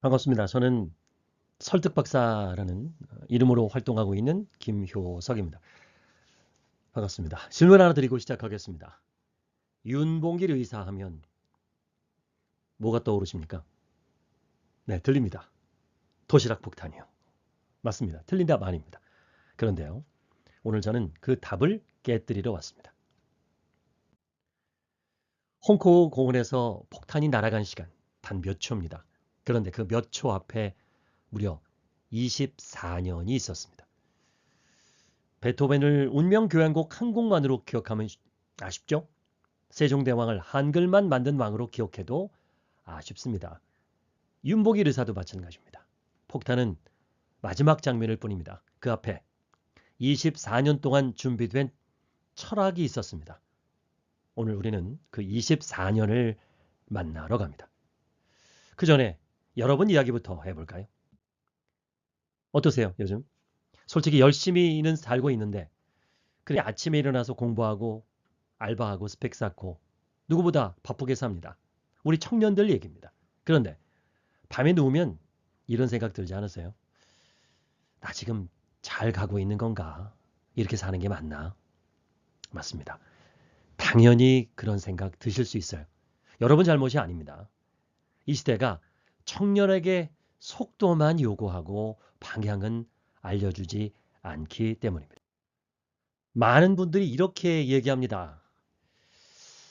반갑습니다. 저는 설득박사라는 이름으로 활동하고 있는 김효석입니다. 반갑습니다. 질문 하나 드리고 시작하겠습니다. 윤봉길 의사 하면 뭐가 떠오르십니까? 네, 들립니다. 도시락 폭탄이요. 맞습니다. 틀린 답 아닙니다. 그런데요, 오늘 저는 그 답을 깨뜨리러 왔습니다. 홍콩 공원에서 폭탄이 날아간 시간 단 몇 초입니다. 그런데 그 몇 초 앞에 무려 24년이 있었습니다. 베토벤을 운명교향곡 한 곡만으로 기억하면 아쉽죠? 세종대왕을 한글만 만든 왕으로 기억해도 아쉽습니다. 윤복일 의사도 마찬가지입니다. 폭탄은 마지막 장면일 뿐입니다. 그 앞에 24년 동안 준비된 철학이 있었습니다. 오늘 우리는 그 24년을 만나러 갑니다. 그 전에 여러분 이야기부터 해볼까요? 어떠세요, 요즘? 솔직히 열심히는 살고 있는데 그래 아침에 일어나서 공부하고 알바하고 스펙 쌓고 누구보다 바쁘게 삽니다. 우리 청년들 얘기입니다. 그런데 밤에 누우면 이런 생각 들지 않으세요? 나 지금 잘 가고 있는 건가? 이렇게 사는 게 맞나? 맞습니다. 당연히 그런 생각 드실 수 있어요. 여러분 잘못이 아닙니다. 이 시대가 청년에게 속도만 요구하고 방향은 알려주지 않기 때문입니다. 많은 분들이 이렇게 얘기합니다.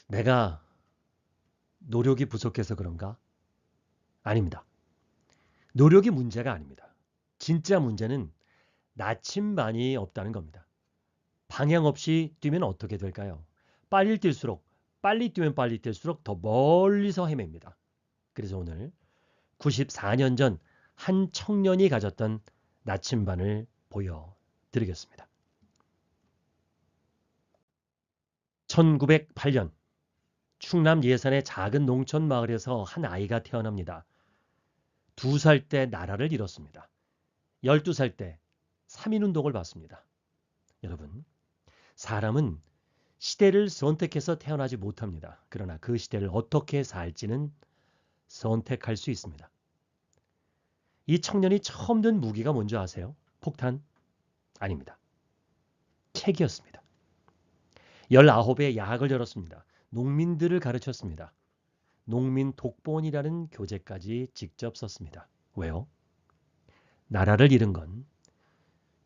내가 노력이 부족해서 그런가? 아닙니다. 노력이 문제가 아닙니다. 진짜 문제는 나침반이 없다는 겁니다. 방향 없이 뛰면 어떻게 될까요? 빨리 뛸수록 빨리 뛰면 빨리 뛸수록 더 멀리서 헤맵니다. 그래서 오늘 94년 전 한 청년이 가졌던 나침반을 보여드리겠습니다. 1908년 충남 예산의 작은 농촌 마을에서 한 아이가 태어납니다. 2살 때 나라를 잃었습니다. 12살 때 3.1운동을 받습니다. 여러분, 사람은 시대를 선택해서 태어나지 못합니다. 그러나 그 시대를 어떻게 살지는 선택할 수 있습니다. 이 청년이 처음 든 무기가 뭔지 아세요? 폭탄? 아닙니다. 책이었습니다. 19에 야학을 열었습니다. 농민들을 가르쳤습니다. 농민 독본이라는 교재까지 직접 썼습니다. 왜요? 나라를 잃은 건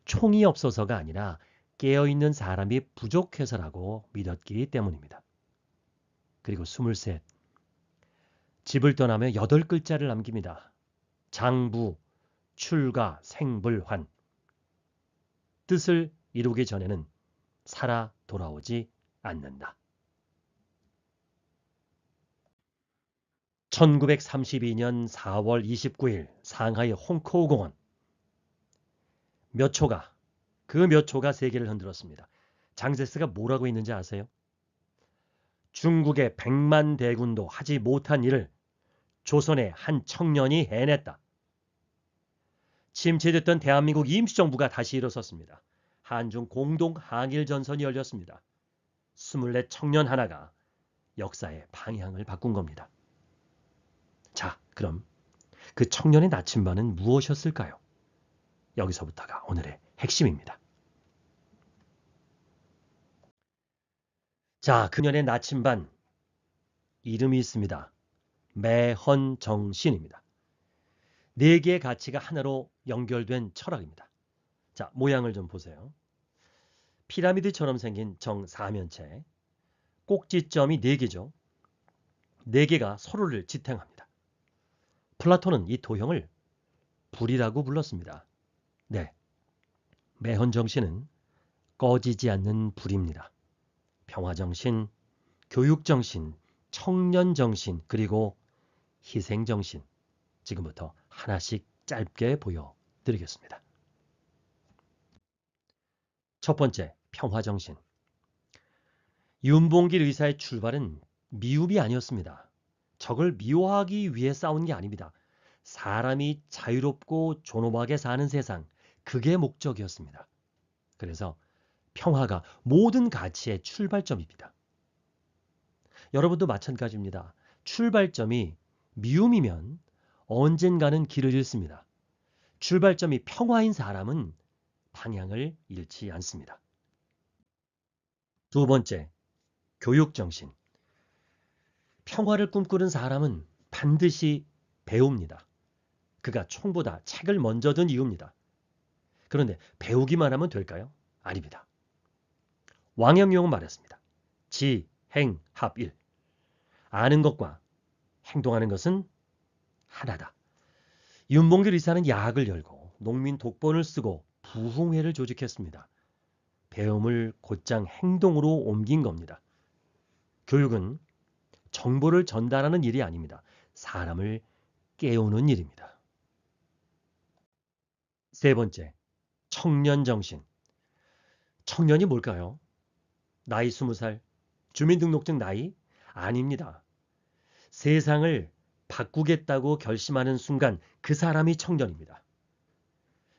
총이 없어서가 아니라 깨어있는 사람이 부족해서라고 믿었기 때문입니다. 그리고 23, 집을 떠나며 8글자를 남깁니다. 장부, 출가, 생불환. 뜻을 이루기 전에는 살아 돌아오지 않는다. 1932년 4월 29일 상하이 홍코우공원. 그 몇 초가 세계를 흔들었습니다. 장제스가 뭐라고 했는지 아세요? 중국의 100만 대군도 하지 못한 일을 조선의 한 청년이 해냈다. 침체됐던 대한민국 임시정부가 다시 일어섰습니다. 한중 공동 항일 전선이 열렸습니다. 24 청년 하나가 역사의 방향을 바꾼 겁니다. 자, 그럼 그 청년의 나침반은 무엇이었을까요? 여기서부터가 오늘의 핵심입니다. 자, 그년의 나침반 이름이 있습니다. 매헌정신입니다. 4개의 가치가 하나로 연결된 철학입니다. 자, 모양을 좀 보세요. 피라미드처럼 생긴 정사면체, 꼭지점이 4개죠. 4개가 서로를 지탱합니다. 플라톤은 이 도형을 불이라고 불렀습니다. 네, 매헌정신은 꺼지지 않는 불입니다. 평화정신, 교육정신, 청년정신, 그리고 희생정신. 지금부터 하나씩 짧게 보여드리겠습니다. 첫 번째, 평화정신. 윤봉길 의사의 출발은 미움이 아니었습니다. 적을 미워하기 위해 싸운 게 아닙니다. 사람이 자유롭고 존엄하게 사는 세상, 그게 목적이었습니다. 그래서 평화가 모든 가치의 출발점입니다. 여러분도 마찬가지입니다. 출발점이 미움이면 언젠가는 길을 잃습니다. 출발점이 평화인 사람은 방향을 잃지 않습니다. 두 번째, 교육정신. 평화를 꿈꾸는 사람은 반드시 배웁니다. 그가 총보다 책을 먼저 든 이유입니다. 그런데 배우기만 하면 될까요? 아닙니다. 왕阳용은 말했습니다. 지, 행, 합, 일. 아는 것과 행동하는 것은 하나다. 윤봉길 의사는 야학을 열고 농민 독본을 쓰고 부흥회를 조직했습니다. 배움을 곧장 행동으로 옮긴 겁니다. 교육은 정보를 전달하는 일이 아닙니다. 사람을 깨우는 일입니다. 세 번째, 청년정신. 청년이 뭘까요? 나이 20살, 주민등록증 나이? 아닙니다. 세상을 바꾸겠다고 결심하는 순간 그 사람이 청년입니다.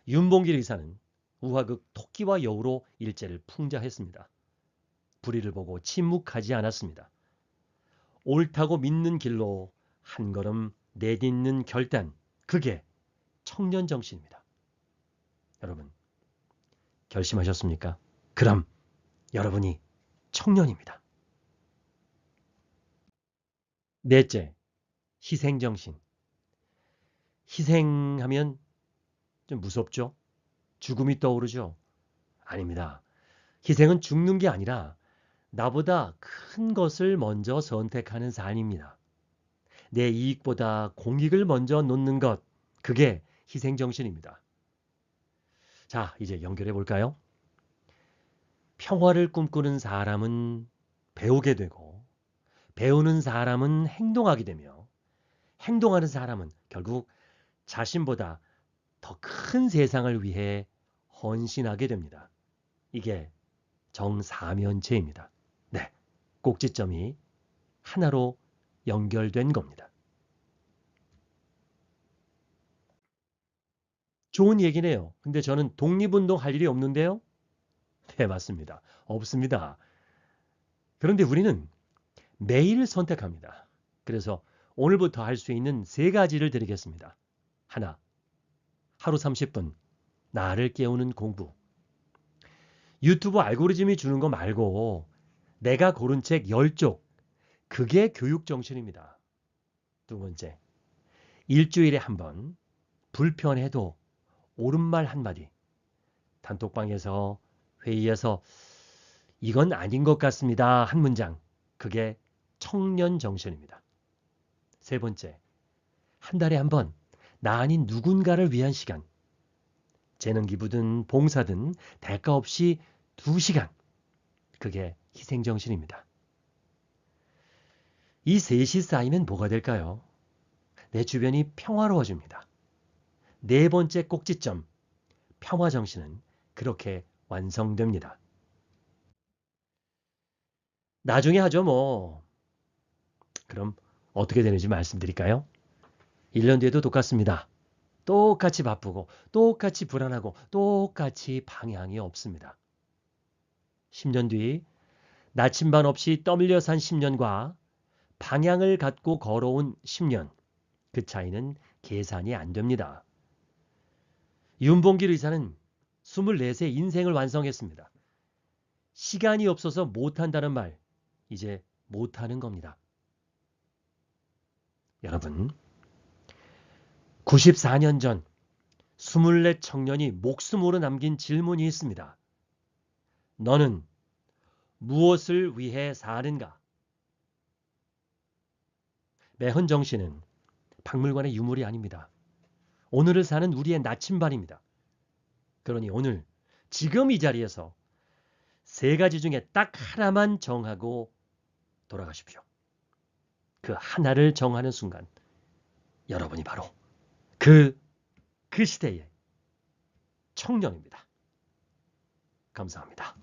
윤봉길 의사는 우화극 토끼와 여우로 일제를 풍자했습니다. 불의를 보고 침묵하지 않았습니다. 옳다고 믿는 길로 한 걸음 내딛는 결단, 그게 청년 정신입니다. 여러분, 결심하셨습니까? 그럼 여러분이 청년입니다. 넷째, 희생정신. 희생하면 좀 무섭죠? 죽음이 떠오르죠? 아닙니다. 희생은 죽는 게 아니라 나보다 큰 것을 먼저 선택하는 삶입니다. 내 이익보다 공익을 먼저 놓는 것, 그게 희생정신입니다. 자, 이제 연결해 볼까요? 평화를 꿈꾸는 사람은 배우게 되고, 배우는 사람은 행동하게 되며, 행동하는 사람은 결국 자신보다 더 큰 세상을 위해 헌신하게 됩니다. 이게 정사면체입니다. 네, 꼭지점이 하나로 연결된 겁니다. 좋은 얘기네요. 근데 저는 독립운동 할 일이 없는데요? 네, 맞습니다. 없습니다. 그런데 우리는 매일 선택합니다. 그래서 오늘부터 할 수 있는 세 가지를 드리겠습니다. 하나, 하루 30분, 나를 깨우는 공부. 유튜브 알고리즘이 주는 거 말고 내가 고른 책 10쪽, 그게 교육정신입니다. 두 번째, 일주일에 한 번, 불편해도 옳은말 한마디. 단톡방에서, 회의에서 이건 아닌 것 같습니다. 한 문장. 그게 청년 정신입니다. 세 번째, 한 달에 한 번, 나 아닌 누군가를 위한 시간. 재능 기부든 봉사든 대가 없이 2시간. 그게 희생정신입니다. 이 셋이 쌓이면 뭐가 될까요? 내 주변이 평화로워집니다. 네 번째 꼭지점, 평화정신은 그렇게 완성됩니다. 나중에 하죠 뭐. 그럼 어떻게 되는지 말씀드릴까요? 1년 뒤에도 똑같습니다. 똑같이 바쁘고 똑같이 불안하고 똑같이 방향이 없습니다. 10년 뒤 나침반 없이 떠밀려 산 10년과 방향을 갖고 걸어온 10년, 그 차이는 계산이 안 됩니다. 윤봉길 의사는 24세 인생을 완성했습니다. 시간이 없어서 못한다는 말, 이제 못하는 겁니다. 여러분, 94년 전 24 청년이 목숨으로 남긴 질문이 있습니다. 너는 무엇을 위해 사는가? 매헌 정신은 박물관의 유물이 아닙니다. 오늘을 사는 우리의 나침반입니다. 그러니 오늘 지금 이 자리에서 세 가지 중에 딱 하나만 정하고 돌아가십시오. 그 하나를 정하는 순간 여러분이 바로 그 시대의 청년입니다. 감사합니다.